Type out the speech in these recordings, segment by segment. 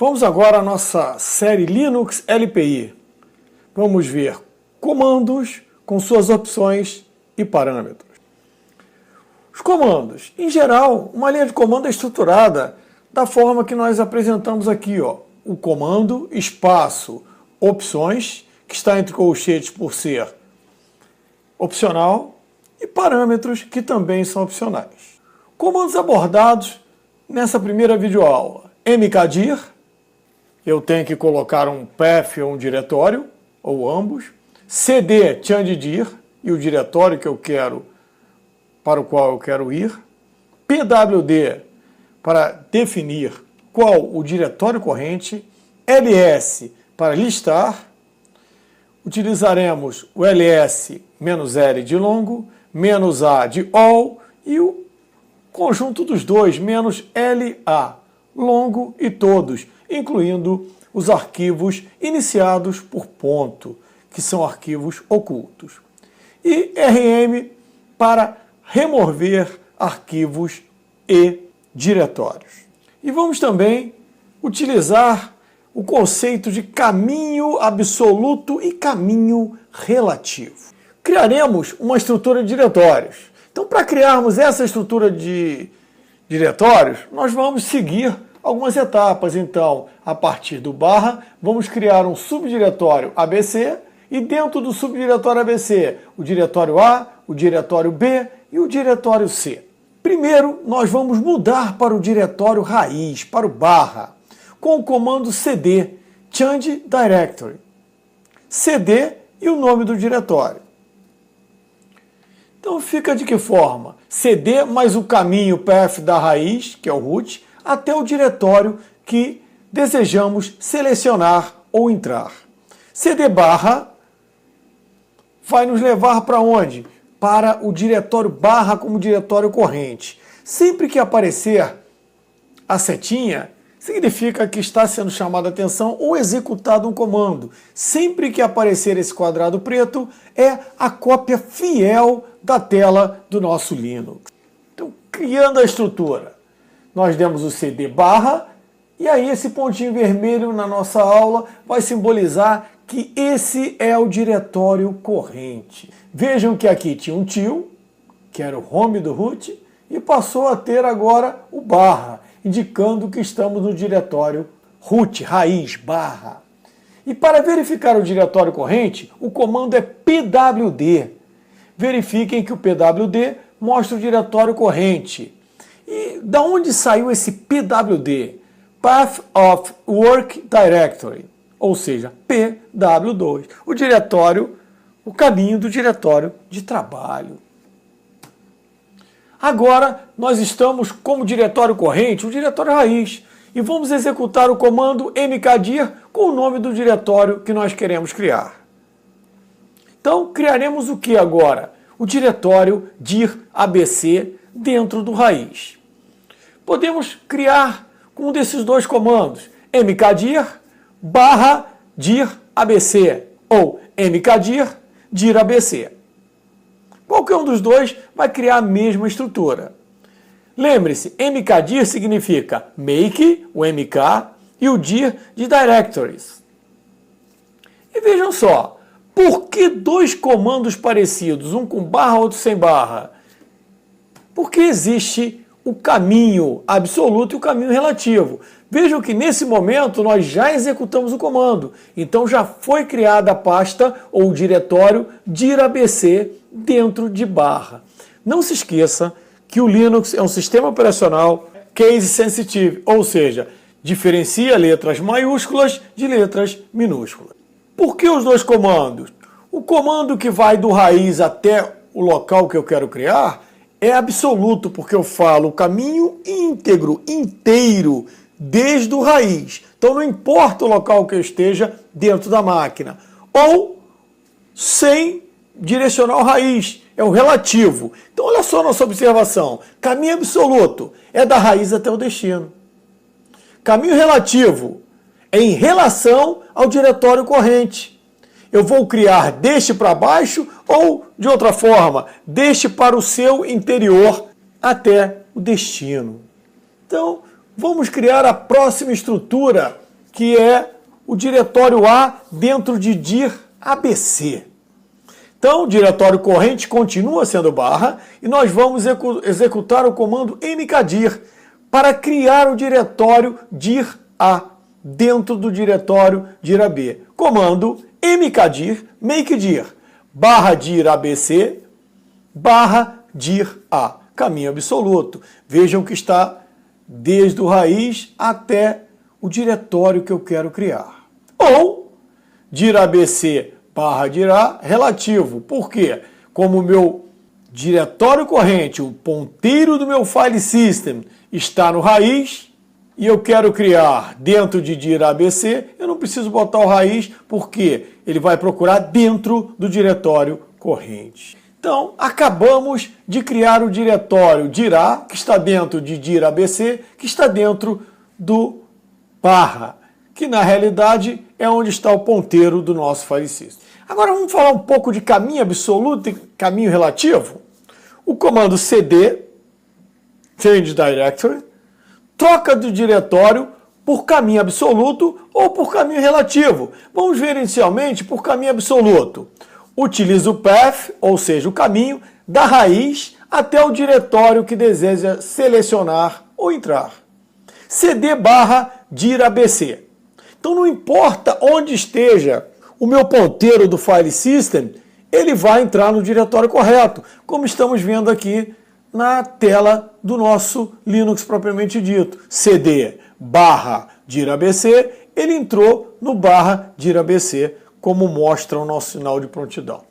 Vamos agora à nossa série Linux LPI. Vamos ver comandos com suas opções e parâmetros. Os comandos. Em geral, uma linha de comando é estruturada da forma que nós apresentamos aqui, ó. O comando, espaço, opções, que está entre colchetes por ser opcional, e parâmetros, que também são opcionais. Comandos abordados nessa primeira videoaula. mkdir, eu tenho que colocar um path ou um diretório, ou ambos. cd changedir, e o diretório que eu quero, para o qual eu quero ir. pwd, para definir qual o diretório corrente. ls, para listar. Utilizaremos o ls-l de longo, -a de all, e o conjunto dos dois, -la, longo e todos, incluindo os arquivos iniciados por ponto, que são arquivos ocultos. E rm para remover arquivos e diretórios. E vamos também utilizar o conceito de caminho absoluto e caminho relativo. Criaremos uma estrutura de diretórios. Então, para criarmos essa estrutura de diretórios, nós vamos seguir algumas etapas. Então, a partir do barra, vamos criar um subdiretório ABC e dentro do subdiretório ABC, o diretório A, o diretório B e o diretório C. Primeiro, nós vamos mudar para o diretório raiz, para o barra, com o comando cd, change directory. cd e o nome do diretório. Então fica de que forma? cd mais o caminho path da raiz, que é o root, até o diretório que desejamos selecionar ou entrar. cd barra vai nos levar para onde? Para o diretório barra como diretório corrente. Sempre que aparecer a setinha, significa que está sendo chamada a atenção ou executado um comando. Sempre que aparecer esse quadrado preto, é a cópia fiel da tela do nosso Linux. Então, criando a estrutura, nós demos o cd barra, e aí esse pontinho vermelho na nossa aula vai simbolizar que esse é o diretório corrente. Vejam que aqui tinha um tio, que era o home do root, e passou a ter agora o barra, indicando que estamos no diretório root, raiz, barra. E para verificar o diretório corrente, o comando é pwd. Verifiquem que o pwd mostra o diretório corrente. E da onde saiu esse pwd? Path of Work Directory, ou seja, PW2, o diretório, o caminho do diretório de trabalho. Agora, nós estamos como diretório corrente, o diretório raiz, e vamos executar o comando mkdir com o nome do diretório que nós queremos criar. Então, criaremos o que agora? O diretório dir abc dentro do raiz. Podemos criar com um desses dois comandos, mkdir barra dir abc, ou mkdir dir abc. Qualquer um dos dois vai criar a mesma estrutura. Lembre-se, mkdir significa make, o mk, e o dir de directories. E vejam só, por que dois comandos parecidos, um com barra, outro sem barra? Porque existe o caminho absoluto e o caminho relativo. Vejam que nesse momento nós já executamos o comando, então já foi criada a pasta ou o diretório dir abc dentro de barra. Não se esqueça que o Linux é um sistema operacional case sensitive, ou seja, diferencia letras maiúsculas de letras minúsculas. Por que os dois comandos? O comando que vai do raiz até o local que eu quero criar é absoluto, porque eu falo o caminho íntegro, inteiro, desde o raiz. Então não importa o local que eu esteja dentro da máquina. Ou sem direcional raiz, é o relativo. Então olha só a nossa observação. Caminho absoluto é da raiz até o destino. Caminho relativo é em relação ao diretório corrente. Eu vou criar deste para baixo ou, de outra forma, deste para o seu interior até o destino. Então, vamos criar a próxima estrutura que é o diretório A dentro de dir ABC. Então, o diretório corrente continua sendo barra e nós vamos executar o comando mkdir para criar o diretório dir A dentro do diretório dir AB. Comando mkdir makedir barra dir ABC barra dir A. Caminho absoluto. Vejam que está desde o raiz até o diretório que eu quero criar. Ou dir ABC barra dir A relativo. Por quê? Como o meu diretório corrente, o ponteiro do meu file system está no raiz e eu quero criar dentro de dir ABC, eu não preciso botar o raiz porque ele vai procurar dentro do diretório corrente. Então, acabamos de criar o diretório dir A, que está dentro de dir ABC, que está dentro do barra, que na realidade é onde está o ponteiro do nosso file system. Agora vamos falar um pouco de caminho absoluto e caminho relativo. O comando cd, change directory, troca do diretório por caminho absoluto ou por caminho relativo. Vamos ver inicialmente por caminho absoluto. Utiliza o path, ou seja, o caminho, da raiz até o diretório que deseja selecionar ou entrar. cd barra dir ABC. Então não importa onde esteja o meu ponteiro do file system, ele vai entrar no diretório correto, como estamos vendo aqui na tela do nosso Linux propriamente dito. cd barra dir ABC, ele entrou no barra dir ABC, como mostra o nosso sinal de prontidão.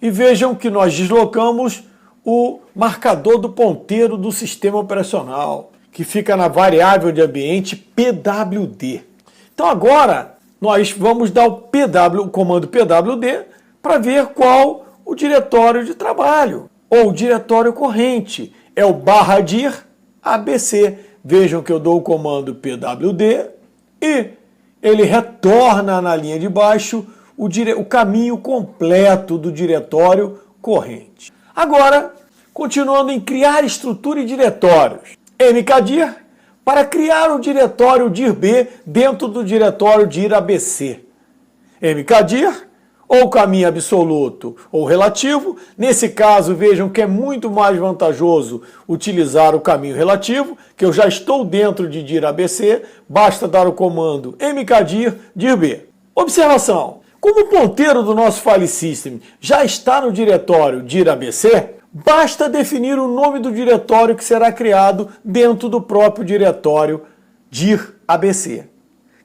E vejam que nós deslocamos o marcador do ponteiro do sistema operacional, que fica na variável de ambiente pwd. Então agora nós vamos dar o comando pwd para ver qual o diretório de trabalho, ou diretório corrente. É o barra dir ABC. Vejam que eu dou o comando pwd e ele retorna na linha de baixo o caminho completo do diretório corrente. Agora, continuando em criar estrutura e diretórios. mkdir para criar o diretório dir-B dentro do diretório dir-ABC. mkdir ou caminho absoluto ou relativo. Nesse caso, vejam que é muito mais vantajoso utilizar o caminho relativo, que eu já estou dentro de dir ABC, basta dar o comando mkdir dir-B. Observação: como o ponteiro do nosso file system já está no diretório dir ABC, basta definir o nome do diretório que será criado dentro do próprio diretório dir ABC,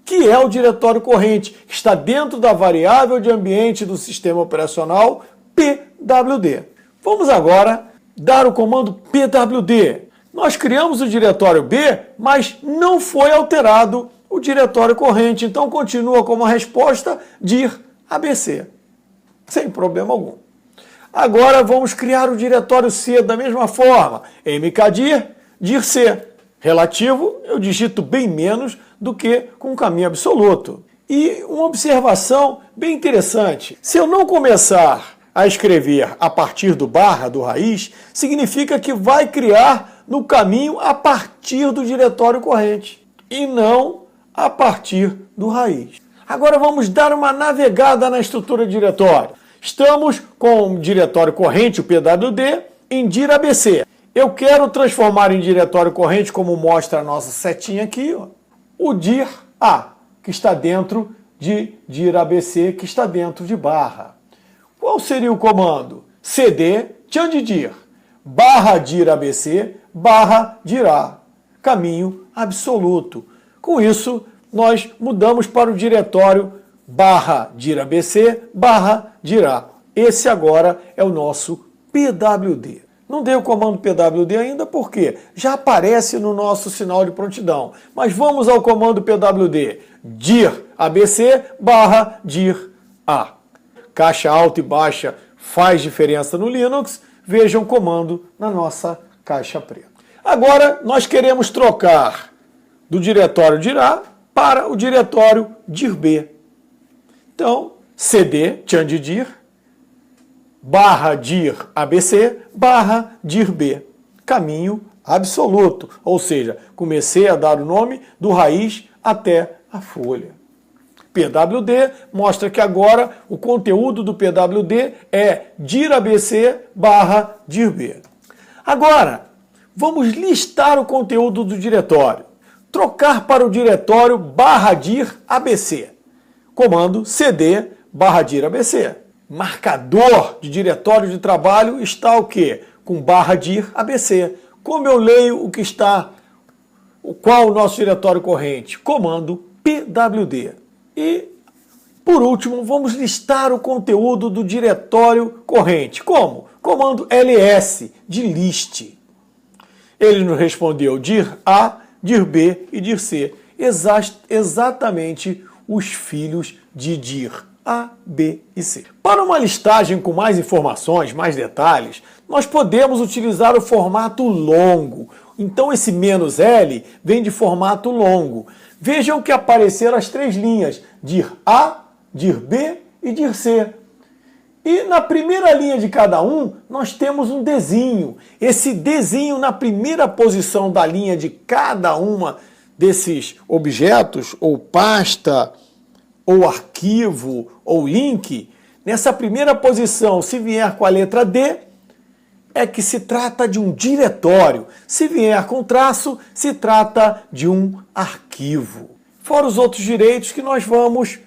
que é o diretório corrente, que está dentro da variável de ambiente do sistema operacional pwd. Vamos agora dar o comando pwd. Nós criamos o diretório B, mas não foi alterado o diretório corrente, então continua como a resposta dir ABC, sem problema algum. Agora vamos criar o diretório C da mesma forma. mkdir dir-C. Relativo, eu digito bem menos do que com caminho absoluto. E uma observação bem interessante: se eu não começar a escrever a partir do barra, do raiz, significa que vai criar no caminho a partir do diretório corrente e não a partir do raiz. Agora vamos dar uma navegada na estrutura de diretório. Estamos com o diretório corrente, o pwd, em dir ABC. Eu quero transformar em diretório corrente, como mostra a nossa setinha aqui, ó, o dir A, que está dentro de dir ABC, que está dentro de barra. Qual seria o comando? cd changedir barra dir ABC barra dir A. Caminho absoluto. Com isso, nós mudamos para o diretório barra dir ABC barra dir A. Esse agora é o nosso pwd. Não dei o comando pwd ainda porque já aparece no nosso sinal de prontidão. Mas vamos ao comando pwd. Dir ABC barra dir A. Caixa alta e baixa faz diferença no Linux. Vejam o comando na nossa caixa preta. Agora nós queremos trocar do diretório dir A para o diretório dir-B. Então, cd changedir barra dir ABC barra dir-B. Caminho absoluto. Ou seja, comecei a dar o nome do raiz até a folha. PWD mostra que agora o conteúdo do PWD é dir ABC barra dir B. Agora, vamos listar o conteúdo do diretório. Trocar para o diretório barra dir ABC. Comando cd barra dir ABC. Marcador de diretório de trabalho está o quê? Com barra dir ABC. Como eu leio o que está, qual o nosso diretório corrente? Comando pwd. E, por último, vamos listar o conteúdo do diretório corrente. Como? Comando ls, de list. Ele nos respondeu dir A, dir B e dir C. Exatamente os filhos de dir A, B e C. Para uma listagem com mais informações, mais detalhes, nós podemos utilizar o formato longo. Então esse "-l" vem de formato longo. Vejam que apareceram as três linhas, dir A, dir B e dir C. E na primeira linha de cada um, nós temos um desenho. Esse desenho na primeira posição da linha de cada uma desses objetos, ou pasta, ou arquivo, ou link, nessa primeira posição, se vier com a letra D, é que se trata de um diretório. Se vier com traço, se trata de um arquivo. Fora os outros direitos que nós vamos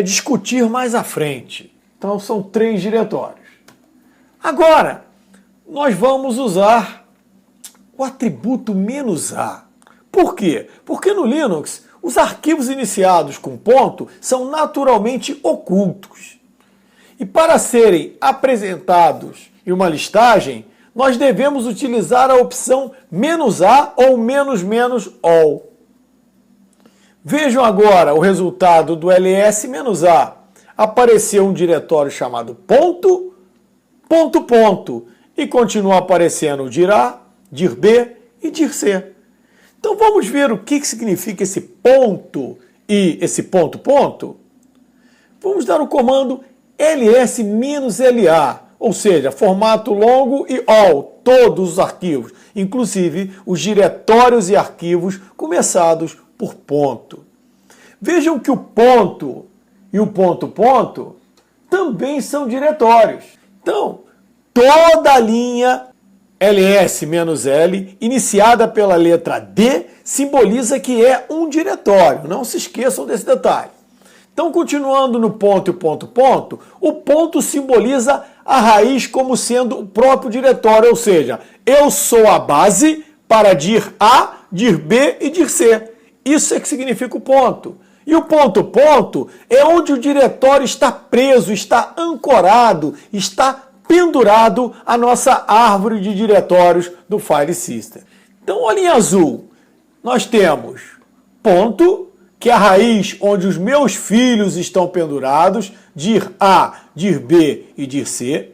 discutir mais à frente. Então são 3 diretórios. Agora, nós vamos usar o atributo "-a". Por quê? Porque no Linux, os arquivos iniciados com ponto são naturalmente ocultos. E para serem apresentados em uma listagem, nós devemos utilizar a opção "-a" ou "-all". Vejam agora o resultado do ls-a. Apareceu um diretório chamado ponto, ponto, ponto, e continua aparecendo dir A, dir B e dir C. Então vamos ver o que significa esse ponto e esse ponto, ponto? Vamos dar o comando ls-la, ou seja, formato longo e all, todos os arquivos, inclusive os diretórios e arquivos começados por ponto. Vejam que o ponto e o ponto, ponto também são diretórios. Então, toda a linha ls-l iniciada pela letra D simboliza que é um diretório. Não se esqueçam desse detalhe. Então, continuando no ponto e ponto, ponto, o ponto simboliza a raiz como sendo o próprio diretório, ou seja, eu sou a base para dir A, dir B e dir C. Isso é que significa o ponto. E o ponto, ponto é onde o diretório está preso, está ancorado, está pendurado à nossa árvore de diretórios do File System. Então, olha em azul, nós temos ponto, que é a raiz onde os meus filhos estão pendurados, dir A, dir B e dir C.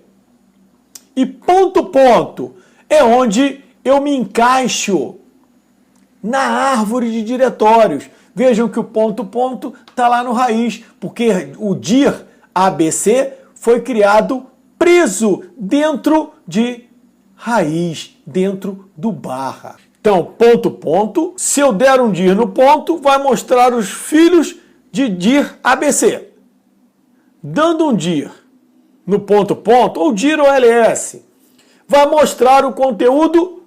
E ponto, ponto é onde eu me encaixo na árvore de diretórios. Vejam que o ponto, ponto está lá no raiz, porque o dir ABC foi criado preso dentro de raiz, dentro do barra. Então, ponto, ponto, se eu der um dir no ponto, vai mostrar os filhos de dir ABC. Dando um dir no ponto, ponto, ou dir ou ls, vai mostrar o conteúdo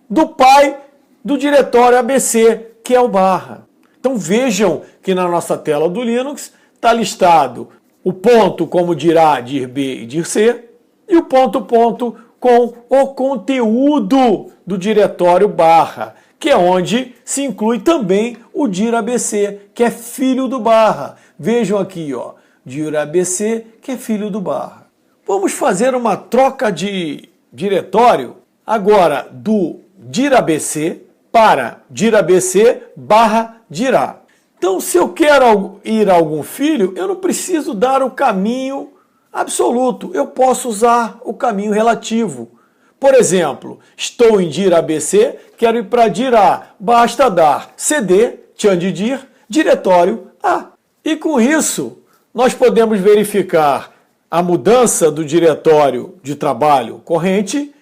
do pai do diretório ABC, que é o barra. Então vejam que na nossa tela do Linux está listado o ponto como dir A, dir B e dir C, e o ponto, ponto com o conteúdo do diretório barra, que é onde se inclui também o dir ABC, que é filho do barra. Vejam aqui, ó, dir ABC, que é filho do barra. Vamos fazer uma troca de diretório agora do dir ABC para dir ABC barra dir A. Então, se eu quero ir a algum filho, eu não preciso dar o caminho absoluto. Eu posso usar o caminho relativo. Por exemplo, estou em dir ABC, quero ir para dir A. Basta dar cd, tchan de dir, diretório A. E com isso, nós podemos verificar a mudança do diretório de trabalho corrente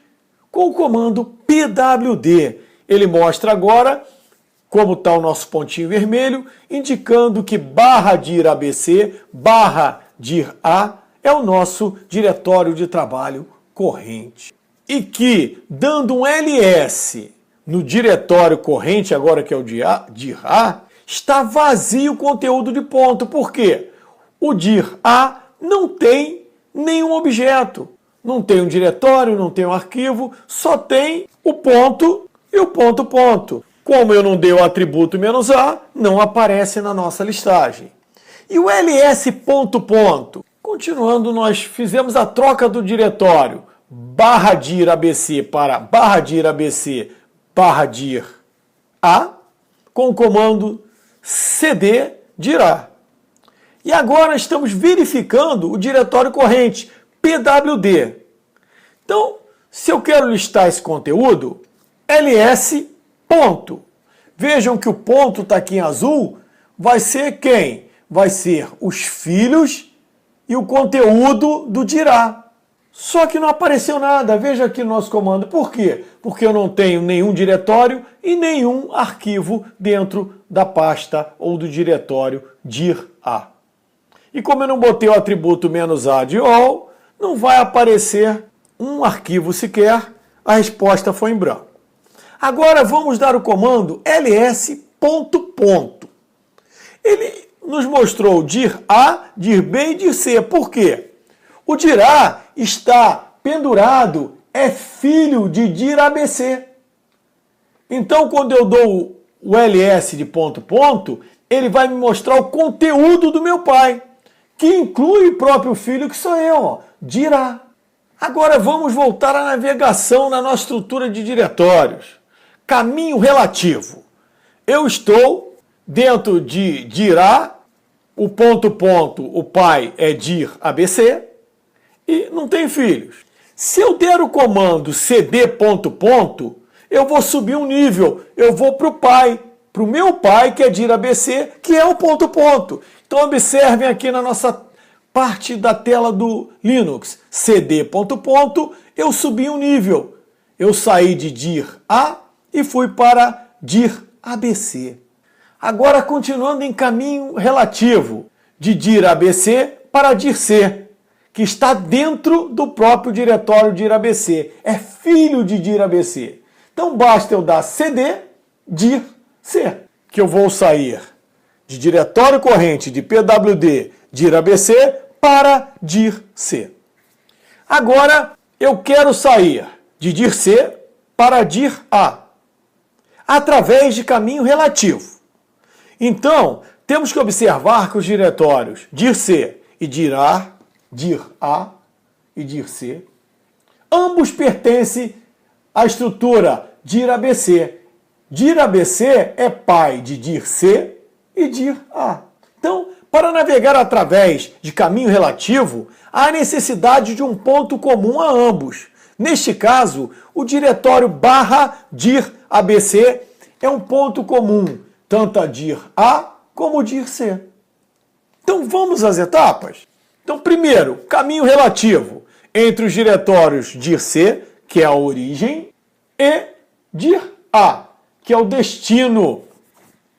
com o comando pwd. Ele mostra agora como está o nosso pontinho vermelho, indicando que barra dir ABC, barra dir A é o nosso diretório de trabalho corrente. E que, dando um LS no diretório corrente, agora que é o dir A, está vazio o conteúdo de ponto. Por quê? O dir A não tem nenhum objeto. Não tem um diretório, não tem um arquivo, só tem o ponto e o ponto. Como eu não dei o atributo "-a", não aparece na nossa listagem. E o ls ponto. Continuando, nós fizemos a troca do diretório barra dir ABC para barra dir ABC barra dir A com o comando cd dir A. E agora estamos verificando o diretório corrente pwd. Então, se eu quero listar esse conteúdo, ls ponto. Vejam que o ponto está aqui em azul, vai ser quem? Vai ser os filhos e o conteúdo do dir A. Só que não apareceu nada, veja aqui no nosso comando. Por quê? Porque eu não tenho nenhum diretório e nenhum arquivo dentro da pasta ou do diretório dir A. E como eu não botei o atributo "-a" de all, não vai aparecer um arquivo sequer, a resposta foi em branco. Agora vamos dar o comando ls ponto. Ele nos mostrou dir A, dir B e dir C. Por quê? O dir A está pendurado, é filho de dir ABC. Então, quando eu dou o ls de ponto, ele vai me mostrar o conteúdo do meu pai, que inclui o próprio filho, que sou eu, ó, dir A. Agora vamos voltar à navegação na nossa estrutura de diretórios. Caminho relativo. Eu estou dentro de dir A, o ponto, o pai é dir ABC e não tem filhos. Se eu der o comando cd ponto, eu vou subir um nível, eu vou para o pai, para o meu pai, que é dir ABC, que é o ponto. Então observem aqui na nossa parte da tela do Linux, cd ponto, eu subi um nível. Eu saí de dir A e fui para dir ABC. Agora continuando em caminho relativo, de dir ABC para dir C, que está dentro do próprio diretório dir ABC. É filho de dir ABC. Então basta eu dar cd dir C, que eu vou sair de diretório corrente de pwd dir ABC para dir C. Agora eu quero sair de dir C para dir A, através de caminho relativo. Então, temos que observar que os diretórios dir C e dir A e dir C, ambos pertencem à estrutura dir ABC. Dir ABC é pai de dir C e dir A. Então, para navegar através de caminho relativo, há necessidade de um ponto comum a ambos. Neste caso, o diretório barra dir ABC é um ponto comum, tanto a dir A como dir C. Então vamos às etapas? Então primeiro, caminho relativo entre os diretórios dir C, que é a origem, e dir A, que é o destino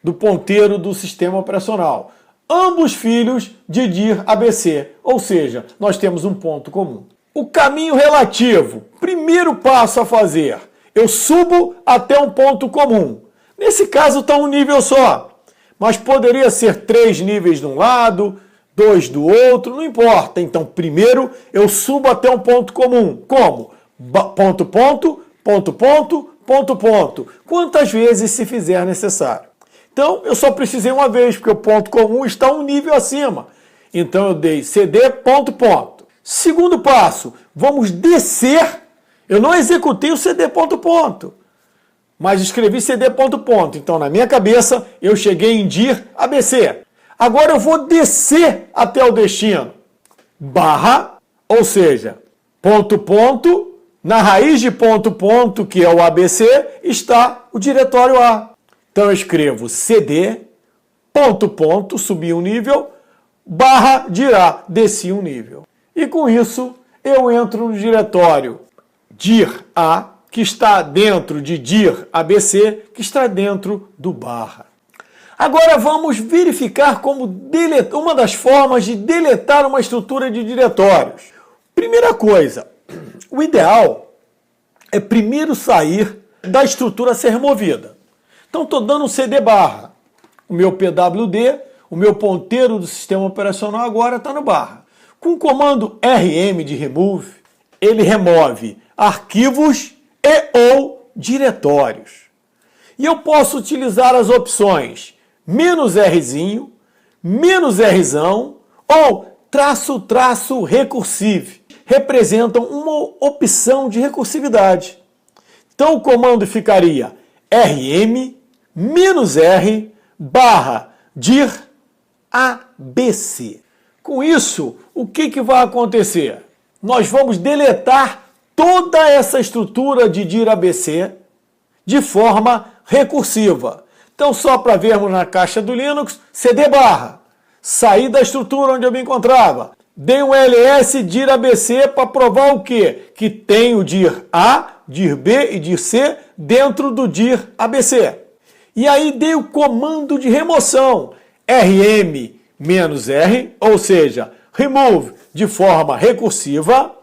do ponteiro do sistema operacional. Ambos filhos de dir ABC, ou seja, nós temos um ponto comum. O caminho relativo, primeiro passo a fazer, eu subo até um ponto comum. Nesse caso está um nível só, mas poderia ser 3 níveis de um lado, 2 do outro, não importa. Então, primeiro eu subo até um ponto comum. Como? Ponto. Quantas vezes se fizer necessário. Então, eu só precisei uma vez, porque o ponto comum está um nível acima. Então, eu dei cd ponto. Segundo passo, vamos descer. Eu não executei o cd ponto, mas escrevi cd ponto. Então, na minha cabeça, eu cheguei em dir ABC. Agora eu vou descer até o destino. Barra, ou seja, ponto, na raiz de ponto, que é o ABC, está o diretório A. Então eu escrevo cd ponto, subi um nível, barra dir A, desci um nível. E com isso eu entro no diretório dir A que está dentro de dir ABC, que está dentro do barra. Agora vamos verificar como uma das formas de deletar uma estrutura de diretórios. Primeira coisa, o ideal é primeiro sair da estrutura a ser removida. Então estou dando um CD barra. O meu PWD, o meu ponteiro do sistema operacional agora está no barra. Com o comando RM de remove, ele remove arquivos e ou diretórios. E eu posso utilizar as opções "-Rzinho", "-Rzão" ou -- recursive. Representam uma opção de recursividade. Então o comando ficaria RM -R barra dir ABC. Com isso, o que vai acontecer? Nós vamos deletar toda essa estrutura de dir ABC de forma recursiva. Então, só para vermos na caixa do Linux, CD barra, saí da estrutura onde eu me encontrava, dei um ls dir ABC para provar o quê? Que tem o dir A, dir B e dir C dentro do dir ABC. E aí dei o comando de remoção, RM-R, ou seja, remove de forma recursiva,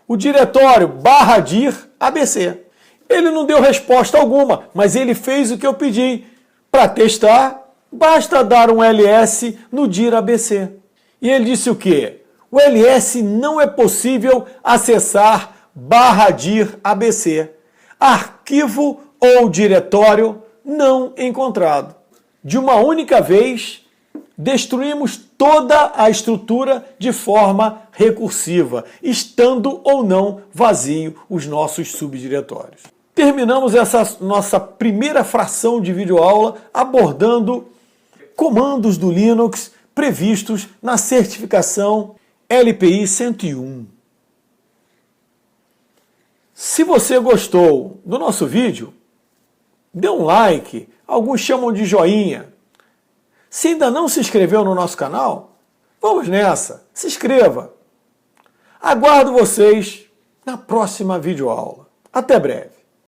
o diretório barra dir ABC. Ele não deu resposta alguma, mas ele fez o que eu pedi. Para testar, basta dar um ls no dir ABC. E ele disse o quê? O ls não é possível acessar barra dir ABC. Arquivo ou diretório não encontrado. De uma única vez, destruímos toda a estrutura de forma recursiva, estando ou não vazio os nossos subdiretórios. Terminamos essa nossa primeira fração de videoaula abordando comandos do Linux previstos na certificação LPI 101. Se você gostou do nosso vídeo, dê um like, alguns chamam de joinha. Se ainda não se inscreveu no nosso canal, vamos nessa, se inscreva. Aguardo vocês na próxima videoaula. Até breve.